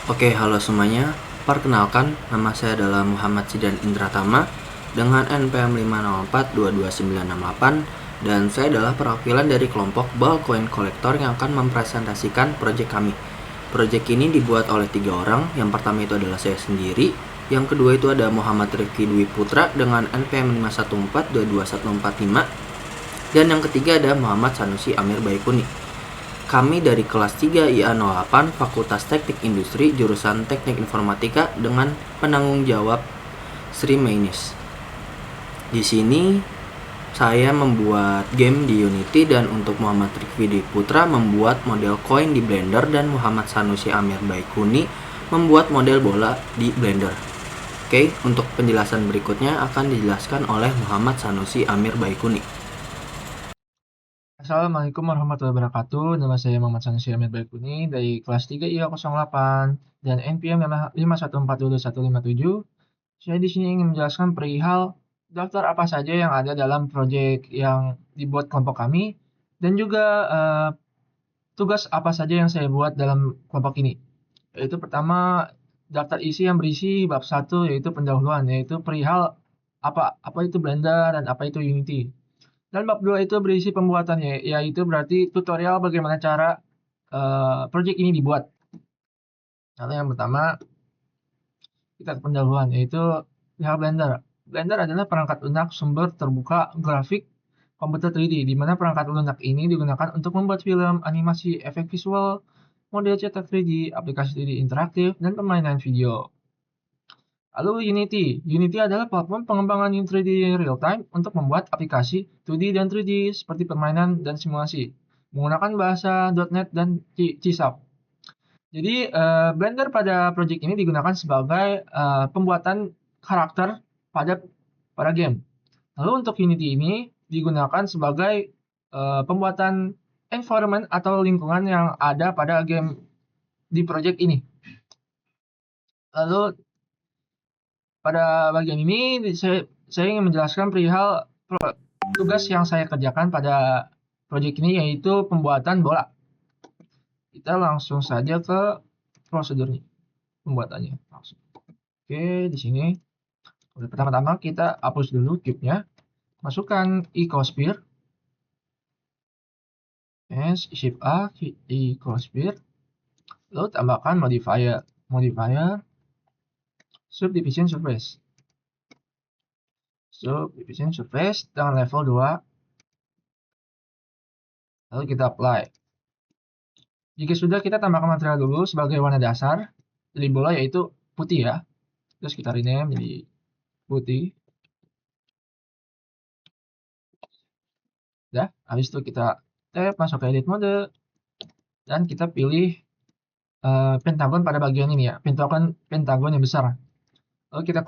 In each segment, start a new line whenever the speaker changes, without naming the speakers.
Oke, halo semuanya. Perkenalkan, nama saya adalah Muhammad Sidan Indratama dengan NPM 5042298 dan saya adalah perwakilan dari kelompok Bulk Coin Collector yang akan mempresentasikan proyek kami. Proyek ini dibuat oleh 3 orang. Yang pertama itu adalah saya sendiri. Yang kedua itu ada Muhammad Rifki Dwi Putra dengan NPM 514224145. Dan yang ketiga ada Muhammad Sanusi Amir Baikuni. Kami dari kelas 3 IA08 Fakultas Teknik Industri jurusan Teknik Informatika dengan penanggung jawab Sri Mainis. Di sini saya membuat game di Unity dan untuk Muhammad Rifki Putra membuat model koin di Blender dan Muhammad Sanusi Amir Baikuni membuat model bola di Blender. Oke, untuk penjelasan berikutnya akan dijelaskan oleh Muhammad Sanusi Amir Baikuni.
Assalamualaikum warahmatullahi wabarakatuh. Nama saya Muhammad Sanusi Amir Baikuni dari kelas 3 IA08 dan NPM 5142157. Saya di sini ingin menjelaskan perihal daftar apa saja yang ada dalam proyek yang dibuat kelompok kami dan juga tugas apa saja yang saya buat dalam kelompok ini. Yaitu pertama, daftar isi yang berisi bab 1 yaitu pendahuluan, yaitu perihal apa itu Blender dan apa itu Unity. Dan bab 2 itu berisi pembuatannya, yaitu berarti tutorial bagaimana cara project ini dibuat. Lalu yang pertama, kita ke pendahuluan, yaitu pihak Blender. Blender adalah perangkat lunak sumber terbuka grafik komputer 3D, di mana perangkat lunak ini digunakan untuk membuat film, animasi, efek visual, model cetak 3D, aplikasi 3D interaktif, dan permainan video. Lalu Unity. Unity adalah platform pengembangan 3D real-time untuk membuat aplikasi 2D dan 3D seperti permainan dan simulasi, menggunakan bahasa .NET dan C#. Jadi, Blender pada project ini digunakan sebagai pembuatan karakter pada game. Lalu untuk Unity ini digunakan sebagai pembuatan environment atau lingkungan yang ada pada game di project ini. Lalu pada bagian ini saya ingin menjelaskan perihal tugas yang saya kerjakan pada proyek ini yaitu pembuatan bola. Kita langsung saja ke prosedurnya, pembuatannya langsung. Oke, di sini pertama-tama kita hapus dulu cube-nya, masukkan ecosphere, shift A, ecosphere, lalu tambahkan modifier subdivision surface. Subdivision surface dengan level 2, lalu kita apply. Jika sudah, kita tambahkan material dulu sebagai warna dasar dari bola yaitu putih ya. Terus kita rename jadi putih. Udah, habis itu kita tap masuk ke edit mode dan kita pilih pentagon pada bagian ini ya, pentagon yang besar. Lalu kita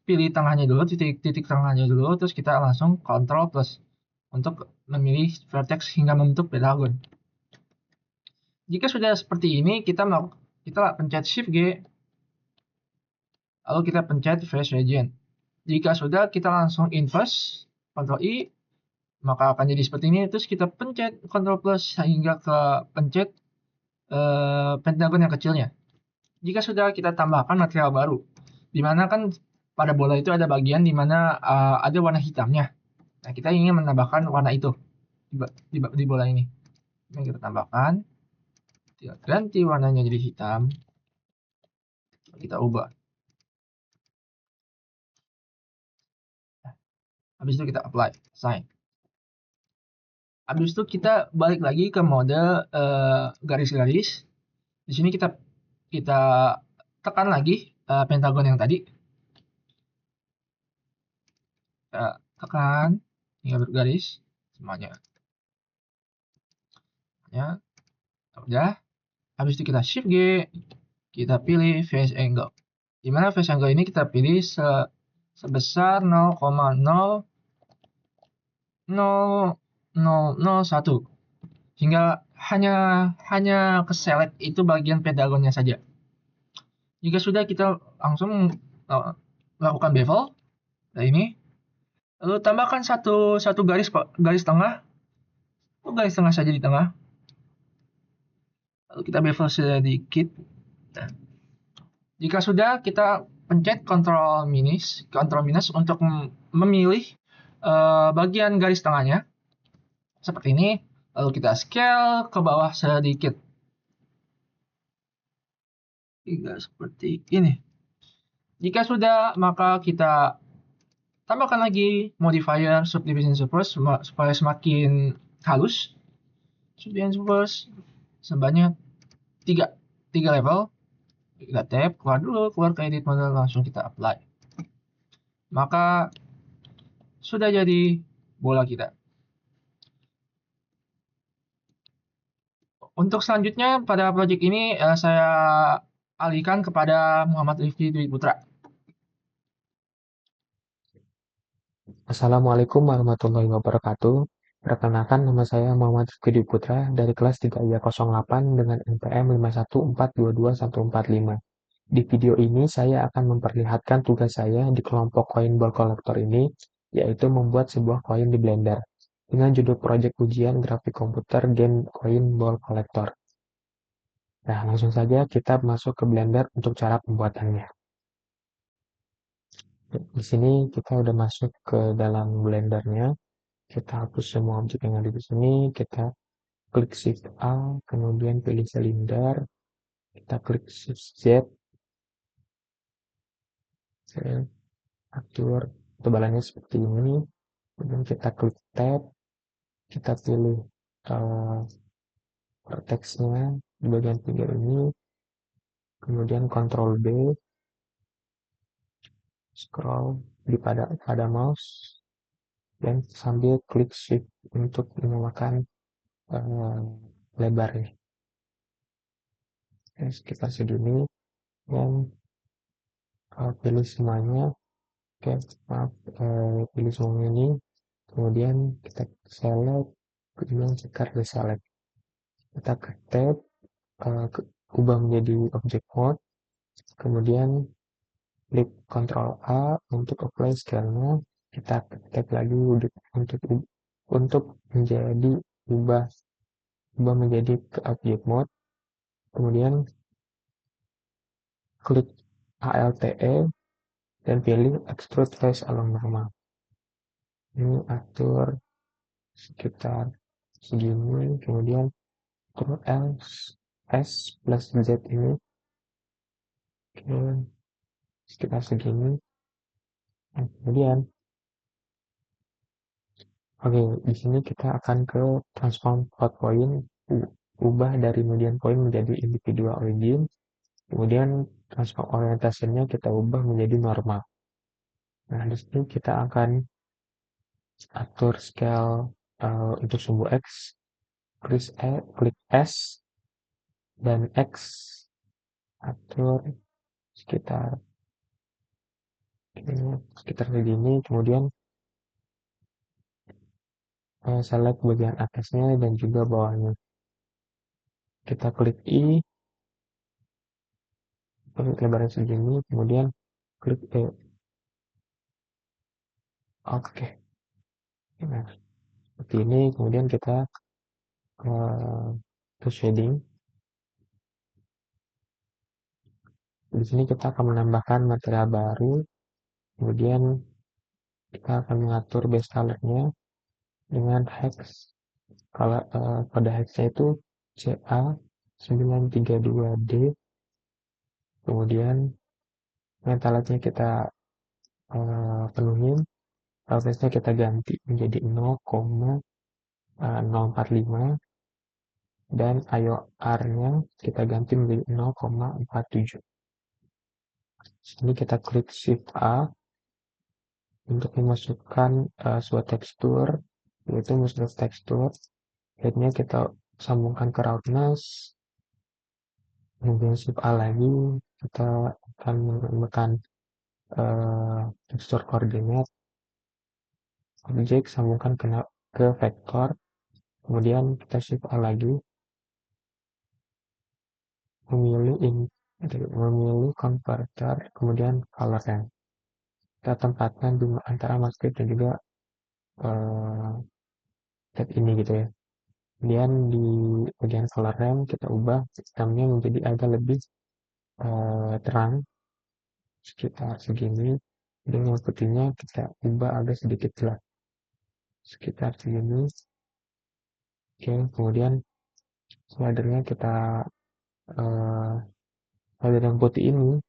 pilih tengahnya dulu, titik tengahnya dulu, terus kita langsung Ctrl plus untuk memilih vertex hingga membentuk pentagon. Jika sudah seperti ini, kita pencet Shift G, lalu kita pencet Face Region. Jika sudah, kita langsung inverse, Ctrl I, maka akan jadi seperti ini. Terus kita pencet Ctrl plus hingga ke pencet pentagon yang kecilnya. Jika sudah, kita tambahkan material baru, di mana kan pada bola itu ada bagian di mana ada warna hitamnya. Nah, kita ingin menambahkan warna itu di bola ini. Ini kita tambahkan, kita ganti warnanya jadi hitam, kita ubah. Habis itu kita apply, sign. Habis itu kita balik lagi ke mode garis-garis. Di sini kita tekan lagi pentagon yang tadi. Kita tekan hingga bergaris semuanya. Ya, udah. Habis itu kita Shift G, kita pilih face angle. Di mana face angle ini kita pilih sebesar 0,0001 hingga hanya ke select itu bagian pentagonnya saja. Jika sudah, kita langsung lakukan bevel. Nah, ini lalu tambahkan satu garis tengah, garis tengah saja di tengah. Lalu kita bevel sedikit. Nah, Jika sudah, kita pencet Ctrl minus untuk memilih bagian garis tengahnya seperti ini. Lalu kita scale ke bawah sedikit hingga seperti ini. Jika sudah, maka kita tambahkan lagi modifier subdivision surface supaya semakin halus. Subdivision surface sebanyak 3 level. Kita tap, keluar dulu, keluar ke edit model, langsung kita apply. Maka sudah jadi bola kita. Untuk selanjutnya pada project ini saya alihkan kepada Muhammad Rifki Dwi Putra.
Assalamualaikum warahmatullahi wabarakatuh. Perkenalkan, nama saya Muhammad Rizky Putra dari kelas 3I08 dengan NPM 514224145. Di video ini saya akan memperlihatkan tugas saya di kelompok koin ball collector ini, yaitu membuat sebuah koin di Blender dengan judul project ujian grafik komputer game koin ball collector. Nah, langsung saja kita masuk ke Blender untuk cara pembuatannya. Di sini kita udah masuk ke dalam Blendernya. Kita hapus semua objek yang ada di sini, kita klik Shift A, kemudian pilih silinder, kita klik Shift Z, atur tebalannya seperti ini, kemudian kita klik Tab, kita pilih vertex-nya di bagian pinggir ini, kemudian Ctrl B, scroll pada mouse, dan sambil klik Shift untuk menyamakan lebarnya. Sekitar segini, dan pilih semuanya. Oke, maaf, pilih semuanya ini, kemudian kita select, kemudian cekat select. Kita ke tab, ubah menjadi object mode, kemudian klik Ctrl A untuk apply scale-nya. Kita tab lagi untuk menjadi ubah menjadi ke object mode, kemudian klik ALTE dan pilih extrude face along normal. Ini atur sekitar segini, kemudian Ctrl S plus Z ini, oke, sekitar segini. Nah, kemudian di sini kita akan ke transform float point, ubah dari median point menjadi individual origin, kemudian transform orientasinya kita ubah menjadi normal. Nah, di sini kita akan atur scale untuk sumbu X, klik S dan X, atur sekitar segini, kemudian select bagian atasnya dan juga bawahnya. Kita klik I, klik lebarnya segini, kemudian klik E. Oke. Nah, seperti ini, kemudian kita ke shading. Di sini kita akan menambahkan material baru, kemudian kita akan mengatur base color-nya dengan hex. Kalau pada hexnya itu CA932D, kemudian metalnya kita penuhin, roughness-nya kita ganti menjadi 0,045 dan IOR-nya kita ganti menjadi 0,47. Sini kita klik Shift A untuk memasukkan suatu tekstur, yaitu muscle tekstur. Head-nya kita sambungkan ke roughness, kemudian Shift A lagi, kita akan menemukan tekstur koordinat, objek sambungkan ke vektor, kemudian kita Shift A lagi, memilih converter, kemudian color ramp. Kita tempatkan di antara mask dan juga tab ini gitu ya. Kemudian di bagian color ramp kita ubah sistemnya menjadi agak lebih terang sekitar segini, dan yang putihnya kita ubah agak sedikit gelap sekitar segini. Oke, kemudian slidernya kita slider yang putih ini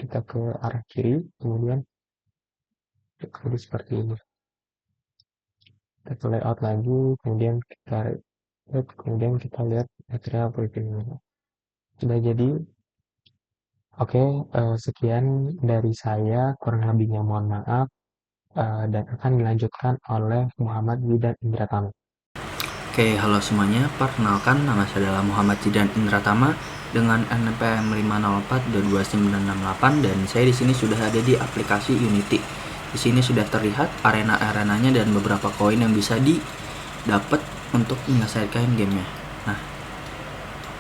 kita ke arah kiri, kemudian seperti ini. Kita ke layout lagi, kemudian kita lihat material preview. Sudah jadi. Oke, sekian dari saya, kurang lebihnya mohon maaf, dan akan dilanjutkan oleh Muhammad Zidan Indratama.
Oke, halo semuanya. Perkenalkan, nama saya adalah Muhammad Zidan Indratama dengan NPM 504.22968 dan saya di sini sudah ada di aplikasi Unity. Di sini sudah terlihat arena-arenanya dan beberapa koin yang bisa didapat untuk menyelesaikan gamenya. Nah,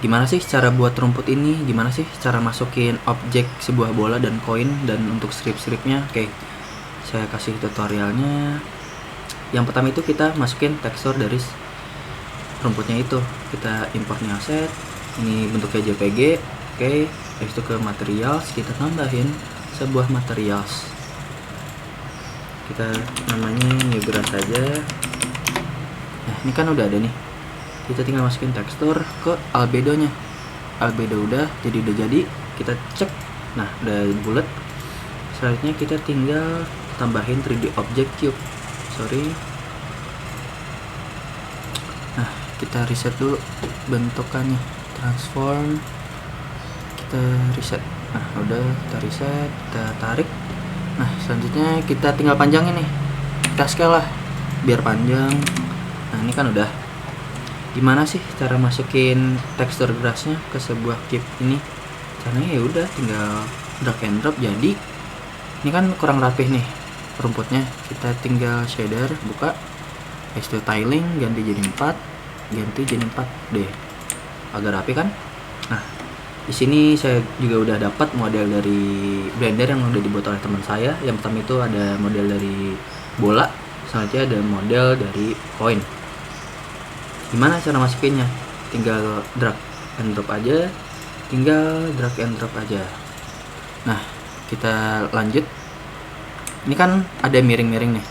gimana sih cara buat rumput ini? Gimana sih cara masukin objek sebuah bola dan koin dan untuk strip-stripnya? Oke, saya kasih tutorialnya. Yang pertama itu kita masukin tekstur dari rumputnya itu. Kita import new asset. Ini bentuknya JPG. Oke, habis itu ke materials, kita tambahin sebuah materials. Kita namanya new grass saja. Nah, ini kan udah ada nih. Kita tinggal masukin tekstur ke albedonya. Albedo udah jadi. Kita cek. Nah, udah bulat. Selanjutnya kita tinggal tambahin 3D object cube. Nah, kita reset dulu bentukannya. Transform. Kita reset. Nah, udah kita reset, kita tarik. Nah, selanjutnya kita tinggal panjangin nih. Kita scale lah biar panjang. Nah, ini kan udah. Gimana sih cara masukin tekstur grassnya ke sebuah cube ini? Caranya ya udah tinggal drag and drop jadi. Ini kan kurang rapih nih rumputnya. Kita tinggal shader, buka, habis itu tiling, ganti jadi 4, ganti jadi 4 deh. Agak rapi kan? Nah, di sini saya juga udah dapat model dari Blender yang udah dibuat oleh teman saya. Yang pertama itu ada model dari bola, selanjutnya ada model dari koin. Gimana cara masukinnya? Tinggal drag and drop aja. Nah, kita lanjut. Ini kan ada miring-miring nih.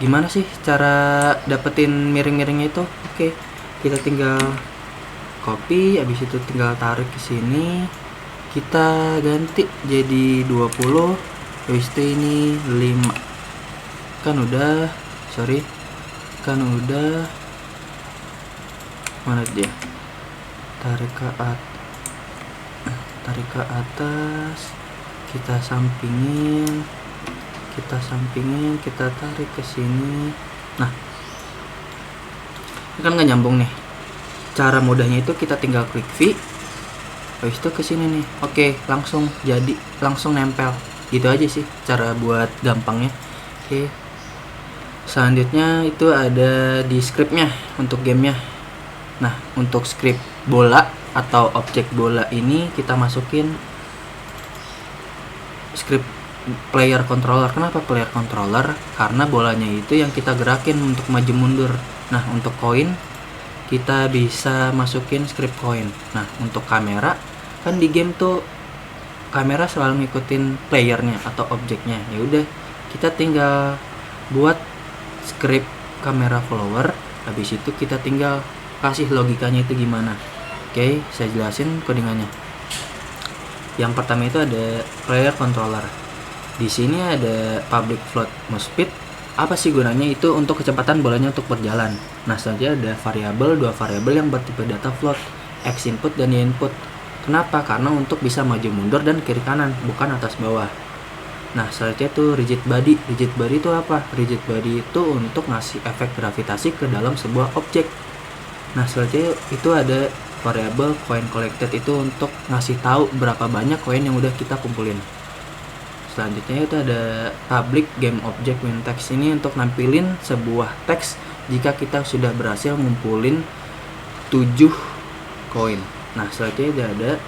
Gimana sih cara dapetin miring-miringnya itu? Oke, kita tinggal copy, habis itu tinggal tarik ke sini. Kita ganti jadi 20. Habis itu ini 5. Kan udah mana dia? Tarik ke atas, kita sampingin, kita tarik ke sini. Nah, ini kan nggak nyambung nih. Cara mudahnya itu kita tinggal klik V, habis itu ke sini nih. Oke, langsung jadi, langsung nempel. Gitu aja sih cara buat gampangnya. Oke. Selanjutnya itu ada di scriptnya untuk gamenya. Nah, untuk script bola atau objek bola ini kita masukin script player controller. Kenapa player controller? Karena bolanya itu yang kita gerakin untuk maju mundur. Nah, untuk koin kita bisa masukin script koin. Nah, untuk kamera kan di game tuh kamera selalu ngikutin playernya atau objeknya. Ya udah, kita tinggal buat script kamera follower, habis itu kita tinggal kasih logikanya itu gimana. Oke, saya jelasin codingannya. Yang pertama itu ada player controller. Di sini ada public float mouse speed. Apa sih gunanya? Itu untuk kecepatan bolanya untuk berjalan. Nah, selanjutnya ada dua variabel yang bertipe data float, X input dan Y input. Kenapa? Karena untuk bisa maju mundur dan kiri kanan, bukan atas bawah. Nah, selanjutnya itu rigid body. Rigid body itu apa? Rigid body itu untuk ngasih efek gravitasi ke dalam sebuah objek. Nah, selanjutnya itu ada variabel coin collected, itu untuk ngasih tahu berapa banyak koin yang udah kita kumpulin. Selanjutnya itu ada public game object when text, ini untuk nampilin sebuah teks jika kita sudah berhasil ngumpulin 7 koin. Nah, selanjutnya ada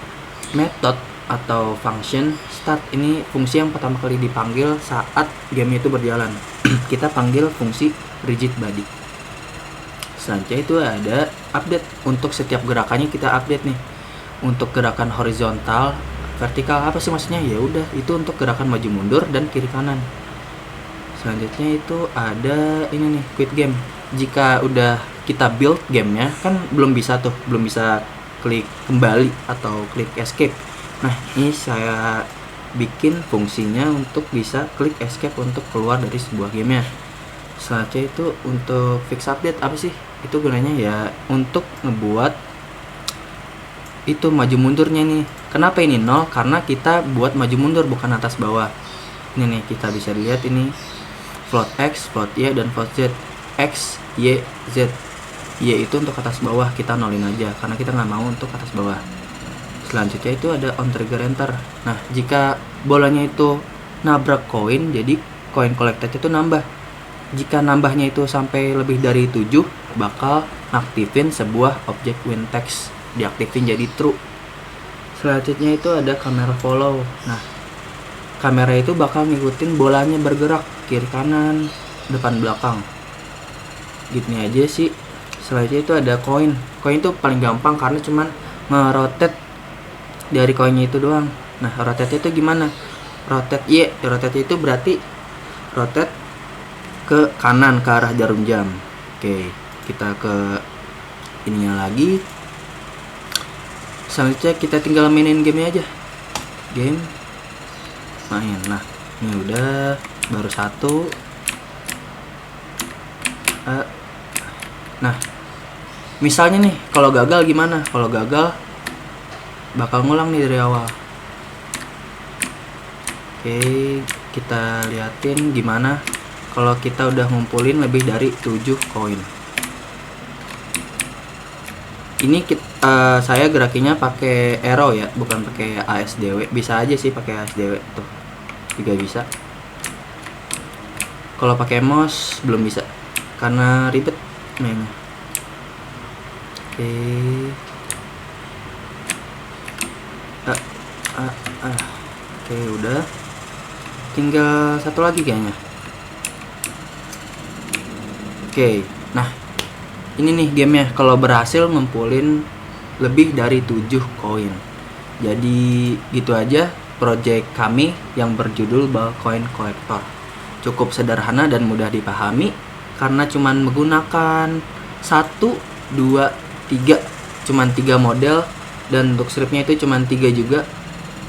method atau function start, ini fungsi yang pertama kali dipanggil saat game itu berjalan. Kita panggil fungsi rigid body. Selanjutnya itu ada update, untuk setiap gerakannya kita update nih. untuk gerakan horizontal, vertikal apa sih maksudnya? Ya udah, itu untuk gerakan maju mundur dan kiri kanan. Selanjutnya itu ada ini nih, quit game. Jika udah kita build gamenya, kan belum bisa klik kembali atau klik escape. Nah, ini saya bikin fungsinya untuk bisa klik escape untuk keluar dari sebuah gamenya. Selanjutnya itu untuk fix update apa sih? Itu gunanya ya untuk ngebuat itu maju mundurnya nih. Kenapa ini 0? Karena kita buat maju mundur bukan atas bawah. Ini nih, kita bisa lihat ini float X, float Y, dan float Z. X, Y, Z. Y itu untuk atas bawah, kita nolin aja karena kita nggak mau untuk atas bawah. Selanjutnya itu ada on trigger enter. Nah, jika bolanya itu nabrak koin, jadi koin collected itu nambah. Jika nambahnya itu sampai lebih dari 7, bakal aktifin sebuah objek win text, diaktifin jadi true. Selanjutnya itu ada kamera follow. Nah, kamera itu bakal ngikutin bolanya bergerak kiri kanan, depan belakang. Gini aja sih. Selanjutnya itu ada koin. Koin itu paling gampang karena cuman nge-rotate dari koinnya itu doang. Nah, rotate itu gimana? Rotate Y. Rotate itu berarti rotate ke kanan ke arah jarum jam. Oke, kita ke ininya lagi. Selanjutnya kita tinggal mainin game aja. Game main. Nah, ini udah baru satu. Nah, misalnya nih kalau gagal gimana? Kalau gagal bakal ngulang nih dari awal. Oke, kita liatin gimana kalau kita udah ngumpulin lebih dari 7 koin. Ini saya gerakinya pakai arrow ya, bukan pakai ASDW. Bisa aja sih pakai ASDW tuh, juga bisa. Kalau pakai mouse belum bisa karena ribet mainnya. Oke. Oke, udah. Tinggal satu lagi kayaknya. Oke, nah ini nih gamenya. Kalau berhasil ngumpulin lebih dari 7 koin. Jadi gitu aja project kami yang berjudul Ballcoin Collector. Cukup sederhana dan mudah dipahami karena cuman menggunakan 1, 2, 3, cuman 3 model, dan untuk stripnya itu cuman 3 juga.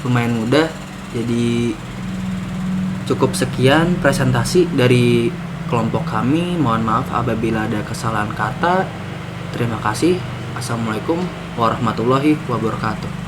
Lumayan mudah. Jadi cukup sekian presentasi dari kelompok kami. Mohon maaf apabila ada kesalahan kata. Terima kasih. Assalamualaikum warahmatullahi wabarakatuh.